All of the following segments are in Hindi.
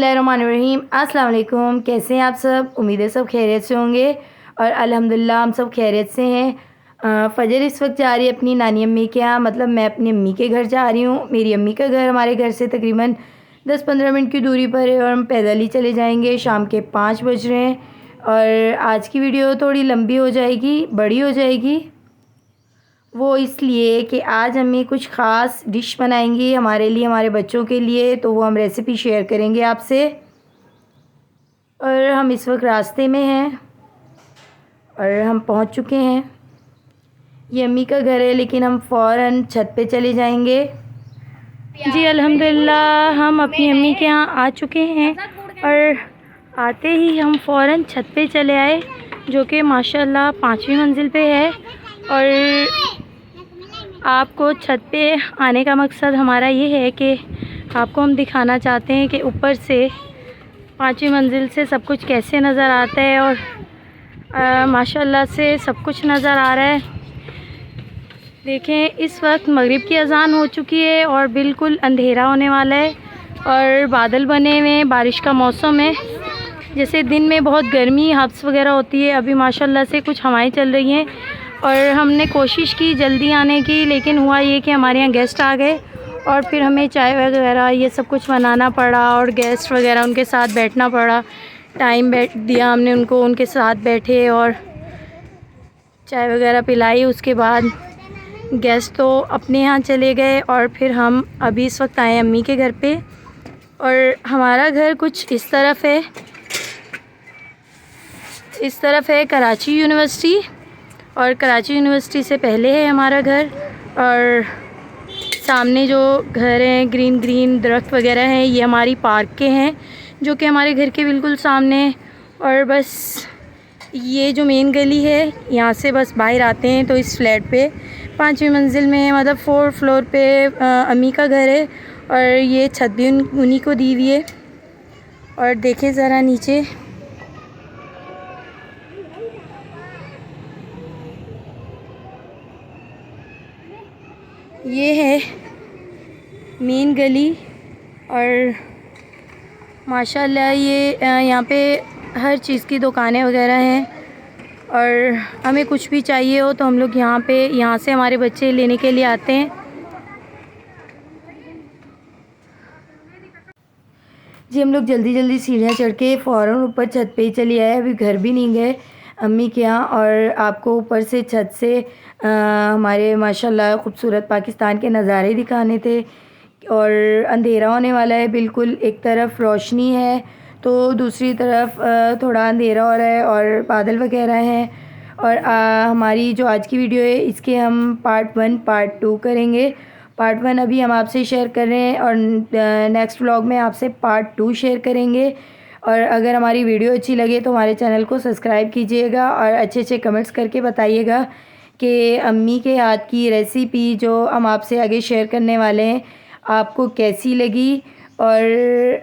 बिस्मिल्लाहिर्रहमानिर्रहीम। अस्सलाम वालेकुम। कैसे हैं आप सब? उम्मीद है सब खैरियत से होंगे और अल्हम्दुलिल्लाह हम सब खैरियत से हैं। फ़जर इस वक्त जा रही है अपनी नानी अम्मी के यहाँ, मतलब मैं अपनी अम्मी के घर जा रही हूँ। मेरी अम्मी का घर हमारे घर से तकरीबन 10-15 मिनट की दूरी पर है और हम पैदल ही चले जाएंगे। शाम के 5 बज रहे हैं और आज की वीडियो थोड़ी लंबी हो जाएगी, बड़ी हो जाएगी। वो इसलिए कि आज हमें कुछ ख़ास डिश बनाएंगी हमारे लिए, हमारे बच्चों के लिए, तो वो हम रेसिपी शेयर करेंगे आपसे। और हम इस वक्त रास्ते में हैं और हम पहुंच चुके हैं। ये अम्मी का घर है लेकिन हम फ़ौरन छत पे चले जाएंगे। जी अल्हम्दुलिल्लाह हम अपनी अम्मी के यहाँ आ चुके हैं और आते ही हम फ़ौरन छत पे चले आए, जो कि माशाल्लाह 5वीं मंजिल पे है। और आपको छत पे आने का मकसद हमारा ये है कि आपको हम दिखाना चाहते हैं कि ऊपर से 5वीं मंजिल से सब कुछ कैसे नज़र आता है। और माशाल्लाह से सब कुछ नज़र आ रहा है। देखें, इस वक्त मगरिब की अज़ान हो चुकी है और बिल्कुल अंधेरा होने वाला है और बादल बने हुए हैं, बारिश का मौसम है। जैसे दिन में बहुत गर्मी हब्स वगैरह होती है, अभी माशाल्लाह से कुछ हवाएं चल रही हैं। और हमने कोशिश की जल्दी आने की, लेकिन हुआ ये कि हमारे यहाँ गेस्ट आ गए और फिर हमें चाय वगैरह ये सब कुछ बनाना पड़ा और गेस्ट वगैरह उनके साथ बैठना पड़ा। टाइम बैठ दिया हमने उनको, उनके साथ बैठे और चाय वगैरह पिलाई। उसके बाद गेस्ट तो अपने यहाँ चले गए और फिर हम अभी इस वक्त आए अम्मी के घर पे। और हमारा घर कुछ इस तरफ है कराची यूनिवर्सिटी, और कराची यूनिवर्सिटी से पहले है हमारा घर। और सामने जो घर हैं, ग्रीन ग्रीन दरख्त वगैरह हैं, ये हमारी पार्क के हैं जो कि हमारे घर के बिल्कुल सामने। और बस ये जो मेन गली है, यहाँ से बस बाहर आते हैं तो इस फ्लैट पे 5वीं मंजिल में है, मतलब 4th फ्लोर पे अम्मी का घर है। और ये छत भी उन्हीं को दी हुई है। और देखें ज़रा नीचे, ये है मेन गली। और माशाल्लाह ये यहाँ पे हर चीज़ की दुकानें वगैरह हैं। और हमें कुछ भी चाहिए हो तो हम लोग यहाँ से हमारे बच्चे लेने के लिए आते हैं। जी हम लोग जल्दी जल्दी सीढ़ियाँ चढ़ के फ़ौरन ऊपर छत पे ही चले आए, अभी घर भी नहीं गए अम्मी के यहाँ। और आपको ऊपर से छत से हमारे माशाल्लाह खूबसूरत पाकिस्तान के नज़ारे दिखाने थे। और अंधेरा होने वाला है बिल्कुल, एक तरफ रोशनी है तो दूसरी तरफ थोड़ा अंधेरा हो रहा है और बादल वगैरह हैं। और हमारी जो आज की वीडियो है इसके हम पार्ट 1 पार्ट 2 करेंगे। पार्ट 1 अभी हम आपसे शेयर कर रहे हैं और नेक्स्ट व्लॉग में आपसे पार्ट 2 शेयर करेंगे। और अगर हमारी वीडियो अच्छी लगे तो हमारे चैनल को सब्सक्राइब कीजिएगा और अच्छे अच्छे कमेंट्स करके बताइएगा कि अम्मी के हाथ की रेसिपी जो हम आपसे आगे शेयर करने वाले हैं आपको कैसी लगी। और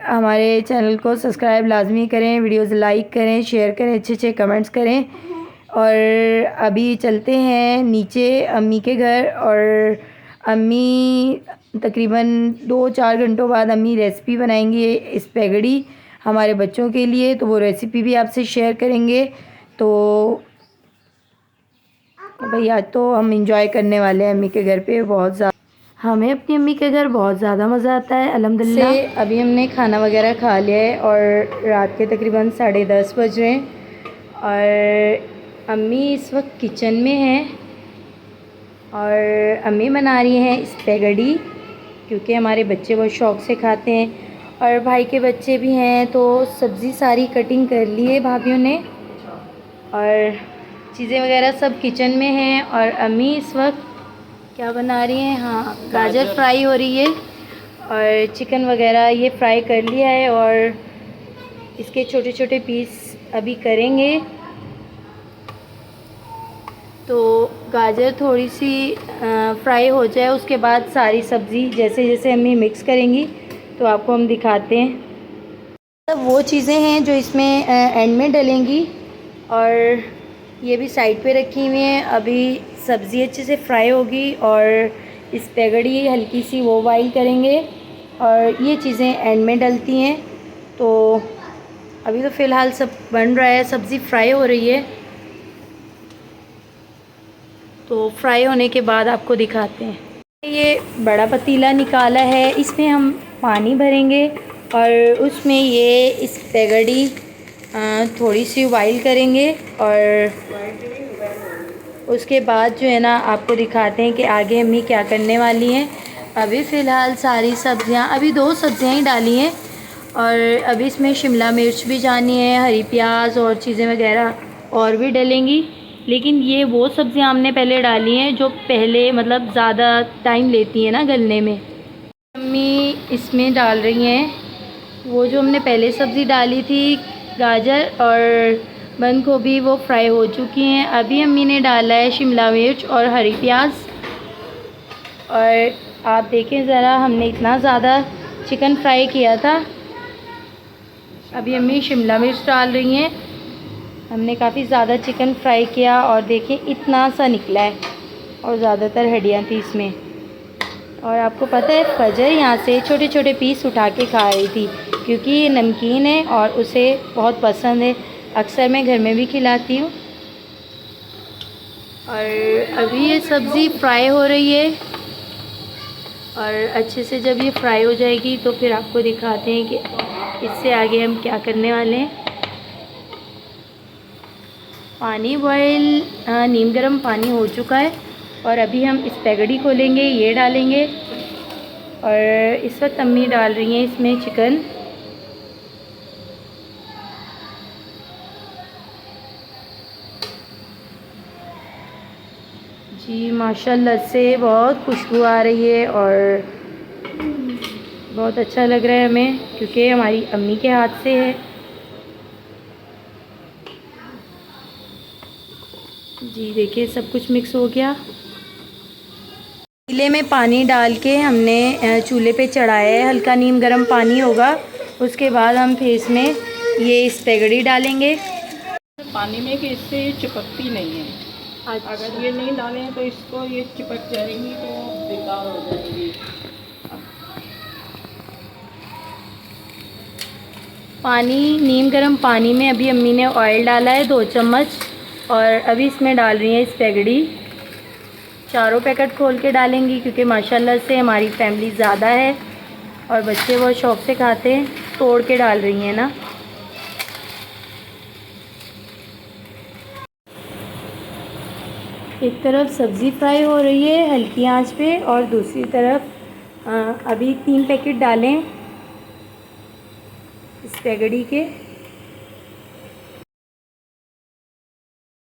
हमारे चैनल को सब्सक्राइब लाजमी करें, वीडियोज़ लाइक करें, शेयर करें, अच्छे अच्छे कमेंट्स करें। और अभी चलते हैं नीचे अम्मी के घर। और अम्मी तकरीबन 2-4 घंटों बाद अम्मी रेसिपी बनाएंगी स्पैगेटी हमारे बच्चों के लिए, तो वो रेसिपी भी आपसे शेयर करेंगे। तो भाई आज तो हम इंजॉय करने वाले हैं अम्मी के घर पे बहुत ज़्यादा। हमें अपनी अम्मी के घर बहुत ज़्यादा मज़ा आता है अल्हम्दुलिल्लाह से। अभी हमने खाना वगैरह खा लिया है और रात के तकरीबन 10:30 बज रहे हैं। और अम्मी इस वक्त किचन में हैं और अम्मी बना रही हैं स्पैगेटी, क्योंकि हमारे बच्चे बहुत शौक़ से खाते हैं और भाई के बच्चे भी हैं। तो सब्ज़ी सारी कटिंग कर ली है भाभीयों ने और चीज़ें वगैरह सब किचन में हैं। और अम्मी इस वक्त क्या बना रही हैं? हाँ, गाजर फ्राई हो रही है और चिकन वगैरह ये फ्राई कर लिया है और इसके छोटे छोटे पीस अभी करेंगे। तो गाजर थोड़ी सी फ्राई हो जाए, उसके बाद सारी सब्ज़ी जैसे जैसे अम्मी मिक्स करेंगी तो आपको हम दिखाते हैं। सब वो चीज़ें हैं जो इसमें एंड में डलेंगी। और ये भी साइड पे रखी हुई हैं। अभी सब्ज़ी अच्छे से फ्राई होगी और स्पैगेटी हल्की सी वो बॉईल करेंगे और ये चीज़ें एंड में डलती हैं। तो अभी तो फ़िलहाल सब बन रहा है, सब्ज़ी फ्राई हो रही है। तो फ्राई होने के बाद आपको दिखाते हैं। ये बड़ा पतीला निकाला है, इसमें हम पानी भरेंगे और उसमें ये स्पैगेटी थोड़ी सी बॉईल करेंगे और उसके बाद जो है ना आपको दिखाते हैं कि आगे अम्मी क्या करने वाली हैं। अभी फ़िलहाल सारी सब्ज़ियां, अभी 2 सब्ज़ियां ही डाली हैं और अभी इसमें शिमला मिर्च भी डालनी है, हरी प्याज और चीज़ें वगैरह और भी डलेंगी। लेकिन ये वो सब्ज़ियां हमने पहले डाली हैं जो पहले मतलब ज़्यादा टाइम लेती हैं ना गलने में। अम्मी इसमें डाल रही हैं वो जो हमने पहले सब्ज़ी डाली थी, गाजर और बंद गोभी, वो फ्राई हो चुकी हैं। अभी अम्मी ने डाला है शिमला मिर्च और हरी प्याज। और आप देखें ज़रा, हमने इतना ज़्यादा चिकन फ्राई किया था। अभी अम्मी शिमला मिर्च डाल रही हैं। हमने काफ़ी ज़्यादा चिकन फ्राई किया और देखें इतना सा निकला है और ज़्यादातर हड्डियाँ थी इसमें। और आपको पता है फजर यहाँ से छोटे छोटे पीस उठा के खा रही थी क्योंकि ये नमकीन है और उसे बहुत पसंद है। अक्सर मैं घर में भी खिलाती हूँ। और अभी ये सब्ज़ी फ्राई हो रही है और अच्छे से जब ये फ्राई हो जाएगी तो फिर आपको दिखाते हैं कि इससे आगे हम क्या करने वाले हैं। पानी बॉयल, नीम गर्म पानी हो चुका है और अभी हम स्पैगेटी खोलेंगे, ये डालेंगे। और इस वक्त अम्मी डाल रही हैं इसमें चिकन। जी माशाल्लाह से बहुत खुशबू आ रही है और बहुत अच्छा लग रहा है हमें क्योंकि हमारी अम्मी के हाथ से है। जी देखिए सब कुछ मिक्स हो गया। पतीले में पानी डाल के हमने चूल्हे पे चढ़ाया है, हल्का नीम गर्म पानी होगा। उसके बाद हम फिर इसमें ये स्पैगेटी डालेंगे पानी में कि इससे ये चिपकती नहीं है। अगर ये नहीं डालें तो इसको ये चिपक जाएंगी तो बेकार हो जाएंगी। पानी, नीम गर्म पानी में अभी अम्मी ने ऑयल डाला है 2 चम्मच और अभी इसमें डाल रही हैं स्पैगेटी। चारों पैकेट खोल के डालेंगी क्योंकि माशाल्लाह से हमारी फैमिली ज़्यादा है और बच्चे बहुत शौक़ से खाते हैं। तोड़ के डाल रही हैं ना। एक तरफ सब्ज़ी फ्राई हो रही है हल्की आंच पे और दूसरी तरफ अभी 3 पैकेट डालें स्पैगेटी के।